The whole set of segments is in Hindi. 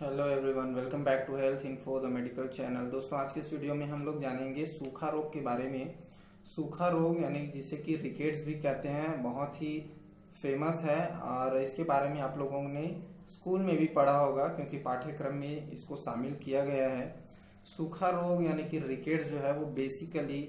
Hello everyone, welcome back to health info the medical channel. दोस्तों, आज के इस वीडियो में हम लोग जानेंगे सूखा रोग के बारे में। सूखा रोग यानी जिसे कि रिकेट्स भी कहते हैं, बहुत ही फेमस है और इसके बारे में आप लोगों ने स्कूल में भी पढ़ा होगा क्योंकि पाठ्यक्रम में इसको शामिल किया गया है। सूखा रोग यानी कि रिकेट्स जो है वो बेसिकली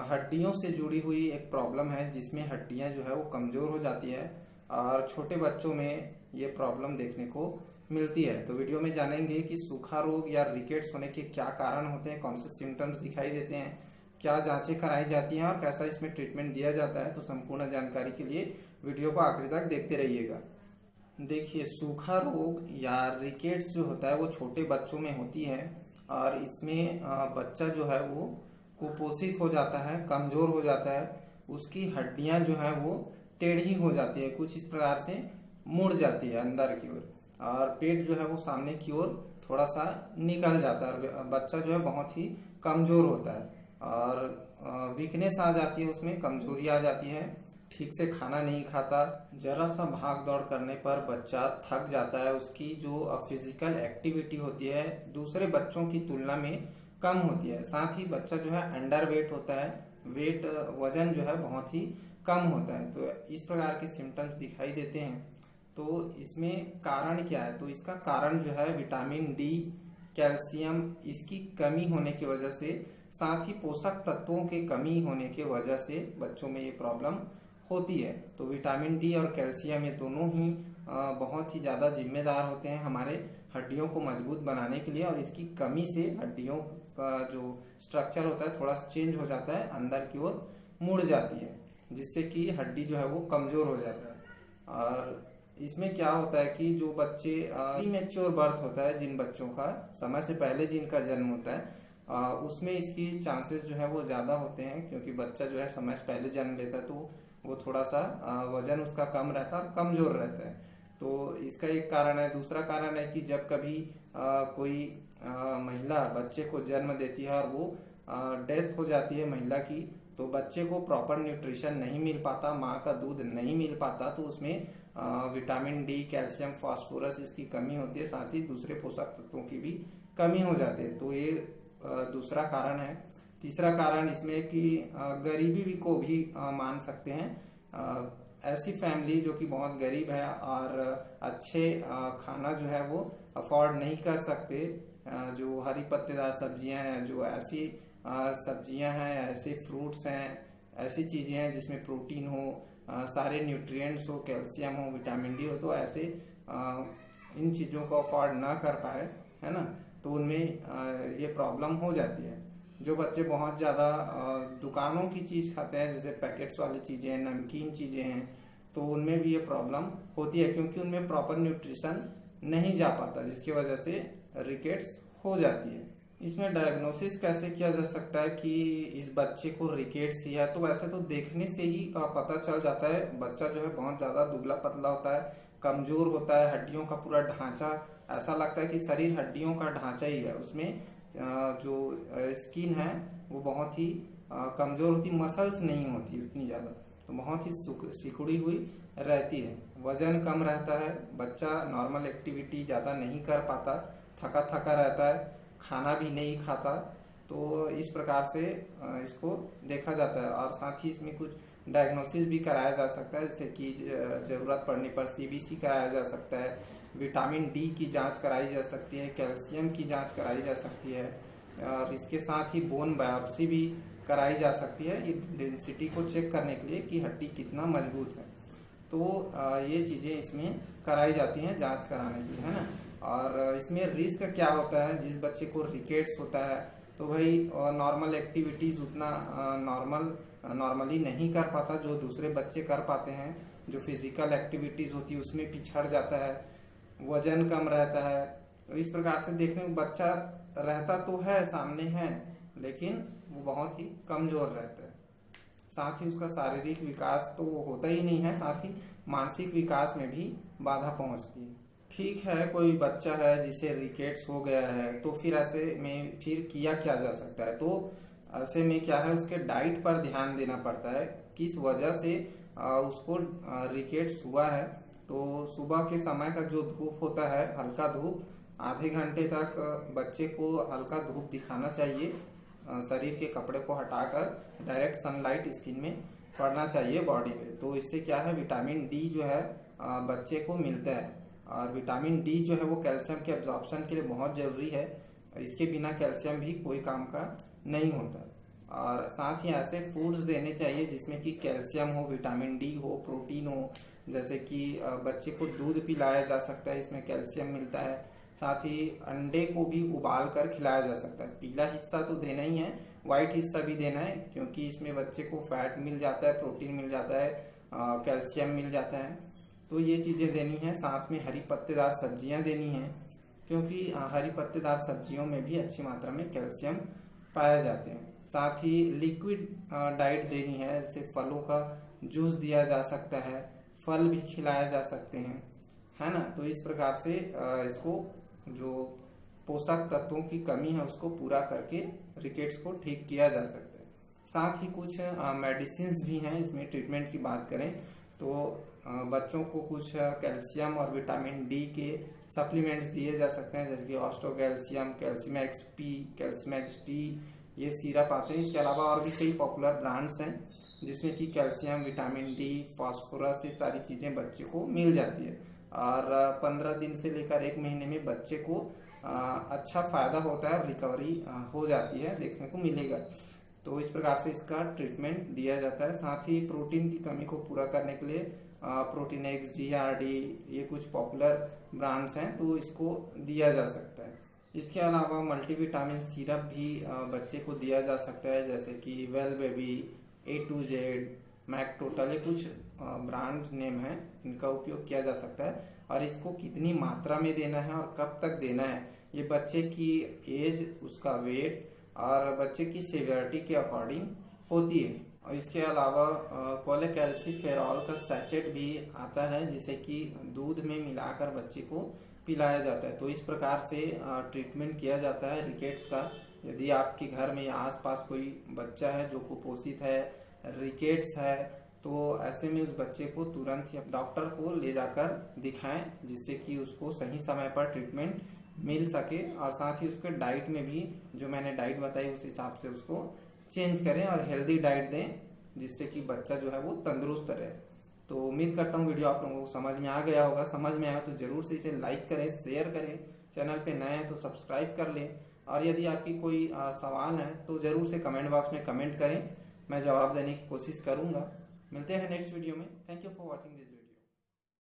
हड्डियों से जुड़ी हुई एक प्रॉब्लम है जिसमें हड्डियां जो है वो कमजोर हो जाती है और छोटे बच्चों में ये प्रॉब्लम देखने को मिलती है। तो वीडियो में जानेंगे कि सूखा रोग या रिकेट्स होने के क्या कारण होते हैं, कौन से सिम्टम्स दिखाई देते हैं, क्या जांचें कराई जाती हैं और कैसा इसमें ट्रीटमेंट दिया जाता है। तो संपूर्ण जानकारी के लिए वीडियो को आखिरी तक देखते रहिएगा। देखिए, सूखा रोग या रिकेट्स जो होता है वो छोटे बच्चों में होती है और इसमें बच्चा जो है वो कुपोषित हो जाता है, कमजोर हो जाता है, उसकी हड्डियां जो है वो टेढ़ी हो जाती है, कुछ इस प्रकार से मुड़ जाती है अंदर की ओर और पेट जो है वो सामने की ओर थोड़ा सा निकल जाता है और बच्चा जो है बहुत ही कमजोर होता है और वीकनेस आ जाती है, उसमें कमजोरी आ जाती है, ठीक से खाना नहीं खाता, जरा सा भाग दौड़ करने पर बच्चा थक जाता है, उसकी जो फिजिकल एक्टिविटी होती है दूसरे बच्चों की तुलना में कम होती है। साथ ही बच्चा जो है अंडर वेट होता है, वजन जो है बहुत ही कम होता है। तो इस प्रकार के सिम्टम्स दिखाई देते हैं। तो इसमें कारण क्या है? तो इसका कारण जो है विटामिन डी, कैल्शियम इसकी कमी होने की वजह से, साथ ही पोषक तत्वों के कमी होने की वजह से बच्चों में ये प्रॉब्लम होती है। तो विटामिन डी और कैल्शियम ये दोनों ही बहुत ही ज्यादा जिम्मेदार होते हैं हमारे हड्डियों को मजबूत बनाने के लिए और इसकी कमी से हड्डियों का जो स्ट्रक्चर होता है थोड़ा सा चेंज हो जाता है, अंदर की ओर मुड़ जाती है, जिससे कि हड्डी जो है वो कमजोर हो जाता है। और इसमें क्या होता है कि जो बच्चे प्रीमेच्योर बर्थ होता है, जिन बच्चों का समय से पहले जिनका जन्म होता है उसमें इसकी चांसेस जो है वो ज्यादा होते हैं क्योंकि बच्चा जो है समय से पहले जन्म लेता है तो वो थोड़ा सा वजन उसका कम रहता है, कमजोर रहता है। तो इसका एक कारण है। दूसरा कारण है कि जब कभी कोई महिला बच्चे को जन्म देती है और वो डेथ हो जाती है महिला की, तो बच्चे को प्रॉपर न्यूट्रिशन नहीं मिल पाता, माँ का दूध नहीं मिल पाता, तो उसमें विटामिन डी, कैल्शियम, फास्फोरस इसकी कमी होती है, साथ ही दूसरे पोषक तत्वों की भी कमी हो जाती है। तो ये दूसरा कारण है। तीसरा कारण इसमें कि गरीबी भी को भी मान सकते हैं। ऐसी फैमिली जो कि बहुत गरीब है और अच्छे खाना जो है वो अफोर्ड नहीं कर सकते, जो हरी पत्तेदार सब्जियां हैं, जो ऐसी सब्जियां हैं, ऐसे फ्रूट्स हैं, ऐसी चीजें हैं जिसमें प्रोटीन हो, सारे न्यूट्रिएंट्स हो, कैल्शियम हो, विटामिन डी हो, तो ऐसे इन चीजों को अफोर्ड ना कर पाए, है ना, तो उनमें ये प्रॉब्लम हो जाती है। जो बच्चे बहुत ज्यादा दुकानों की चीज खाते हैं, जैसे पैकेट्स वाली चीजें हैं, नमकीन चीजें हैं, तो उनमें भी ये प्रॉब्लम होती है क्योंकि उनमें प्रॉपर न्यूट्रिशन नहीं जा पाता, जिसकी वजह से रिकेट्स हो जाती है। इसमें डायग्नोसिस कैसे किया जा सकता है कि इस बच्चे को रिकेट्स ही है? तो वैसे तो देखने से ही पता चल जाता है। बच्चा जो है बहुत ज्यादा दुबला पतला होता है, कमजोर होता है, हड्डियों का पूरा ढांचा ऐसा लगता है कि शरीर हड्डियों का ढांचा ही है, उसमें जो स्किन है वो बहुत ही कमजोर होती, मसल्स नहीं होती उतनी ज्यादा, तो बहुत ही सिकुड़ी हुई रहती है, वजन कम रहता है, बच्चा नॉर्मल एक्टिविटी ज्यादा नहीं कर पाता, थका थका रहता है, खाना भी नहीं खाता। तो इस प्रकार से इसको देखा जाता है और साथ ही इसमें कुछ डायग्नोसिस भी कराया जा सकता है, जैसे कि जरूरत पड़ने पर सीबीसी कराया जा सकता है, विटामिन डी की जांच कराई जा सकती है, कैल्शियम की जांच कराई जा सकती है और इसके साथ ही बोन बायोप्सी भी कराई जा सकती है, ये डेंसिटी को चेक करने के लिए कि हड्डी कितना मजबूत है। तो ये चीजें इसमें कराई जाती हैं जांच कराने के लिए, है ना। और इसमें रिस्क क्या होता है? जिस बच्चे को रिकेट्स होता है तो भाई नॉर्मल एक्टिविटीज उतना नॉर्मली नहीं कर पाता जो दूसरे बच्चे कर पाते हैं, जो फिजिकल एक्टिविटीज होती है उसमें पिछड़ जाता है, वजन कम रहता है। तो इस प्रकार से देखने में बच्चा रहता तो है, सामने है, लेकिन वो बहुत ही कमजोर रहता है। साथ ही उसका शारीरिक विकास तो होता ही नहीं है, साथ ही मानसिक विकास में भी बाधा पहुंचती है। ठीक है, कोई बच्चा है जिसे रिकेट्स हो गया है, तो फिर ऐसे में फिर किया क्या जा सकता है? तो ऐसे में क्या है, उसके डाइट पर ध्यान देना पड़ता है, किस वजह से उसको रिकेट्स हुआ है। तो सुबह के समय का जो धूप होता है, हल्का धूप, आधे घंटे तक बच्चे को हल्का धूप दिखाना चाहिए। शरीर के कपड़े को हटाकर डायरेक्ट सनलाइट स्किन में पड़ना चाहिए बॉडी पे। तो इससे क्या है, विटामिन डी जो है बच्चे को मिलता है। और विटामिन डी जो है वो कैल्शियम के एब्जॉर्प्शन के लिए बहुत जरूरी है। इसके बिना कैल्शियम भी कोई काम का नहीं होता। और साथ ही ऐसे फूड्स देने चाहिए जिसमें कि कैल्शियम हो, विटामिन डी हो, प्रोटीन हो। जैसे कि बच्चे को दूध पिलाया जा सकता है, इसमें कैल्शियम मिलता है। साथ ही अंडे को भी उबाल कर खिलाया जा सकता है। पीला हिस्सा तो देना ही है, व्हाइट हिस्सा भी देना है, क्योंकि इसमें बच्चे को फैट मिल जाता है, प्रोटीन मिल जाता है, कैल्शियम मिल जाता है। तो ये चीजें देनी है। साथ में हरी पत्तेदार सब्जियां देनी है, क्योंकि हरी पत्तेदार सब्जियों में भी अच्छी मात्रा में कैल्शियम पाए जाते हैं। साथ ही लिक्विड डाइट देनी है, जैसे फलों का जूस दिया जा सकता है, फल भी खिलाए जा सकते हैं, है ना। तो इस प्रकार से इसको जो पोषक तत्वों की कमी है उसको पूरा करके रिकेट्स को ठीक किया जा सकता है। साथ ही कुछ मेडिसिन भी हैं। इसमें ट्रीटमेंट की बात करें तो बच्चों को कुछ कैल्शियम और विटामिन डी के सप्लीमेंट्स दिए जा सकते हैं, जैसे कि ऑस्टोकैल्शियम, कैल्शियमैक्स पी, कैल्शियमैक्स टी, ये सिरप आते हैं। इसके अलावा और भी कई पॉपुलर ब्रांड्स हैं जिसमें कि कैल्शियम, विटामिन डी, फास्फोरस, ये सारी चीजें बच्चे को मिल जाती है। और 15 दिन से लेकर 1 महीने में बच्चे को अच्छा फायदा होता है, रिकवरी हो जाती है, देखने को मिलेगा। तो इस प्रकार से इसका ट्रीटमेंट दिया जाता है। साथ ही प्रोटीन की कमी को पूरा करने के लिए प्रोटीन एक्स, GRD, ये कुछ पॉपुलर ब्रांड्स हैं, तो इसको दिया जा सकता है। इसके अलावा मल्टीविटामिन सिरप भी बच्चे को दिया जा सकता है, जैसे कि well baby, A to Z, mac total, ये कुछ ब्रांड नेम है, इनका उपयोग किया जा सकता है। और इसको कितनी मात्रा में देना है और कब तक देना है, ये बच्चे की एज, उसका वेट और बच्चे की सीवियरिटी के अकॉर्डिंग होती है। और इसके अलावा कोलेकैल्सिफेरॉल का सैचेट भी आता है, जिसे कि दूध में मिलाकर बच्चे को पिलाया जाता है। तो इस प्रकार से ट्रीटमेंट किया जाता है रिकेट्स का। यदि आपके घर में या आसपास कोई बच्चा है जो कुपोषित है, रिकेट्स है, तो ऐसे में उस बच्चे को तुरंत ही डॉक्टर को ले जाकर दिखाएं, जिससे कि उसको सही समय पर ट्रीटमेंट मिल सके। और साथ ही उसके डाइट में भी जो मैंने डाइट बताई उस हिसाब से उसको चेंज करें और हेल्दी डाइट दें, जिससे कि बच्चा जो है वो तंदुरुस्त रहे। तो उम्मीद करता हूँ वीडियो आप लोगों को समझ में आ गया होगा। समझ में आया तो जरूर से इसे लाइक करें, शेयर करें, चैनल पे नए हैं तो सब्सक्राइब कर लें। और यदि आपकी कोई सवाल है तो जरूर से कमेंट बॉक्स में कमेंट करें, मैं जवाब देने की कोशिश करूंगा। मिलते हैं नेक्स्ट वीडियो में। Thank you for watching this.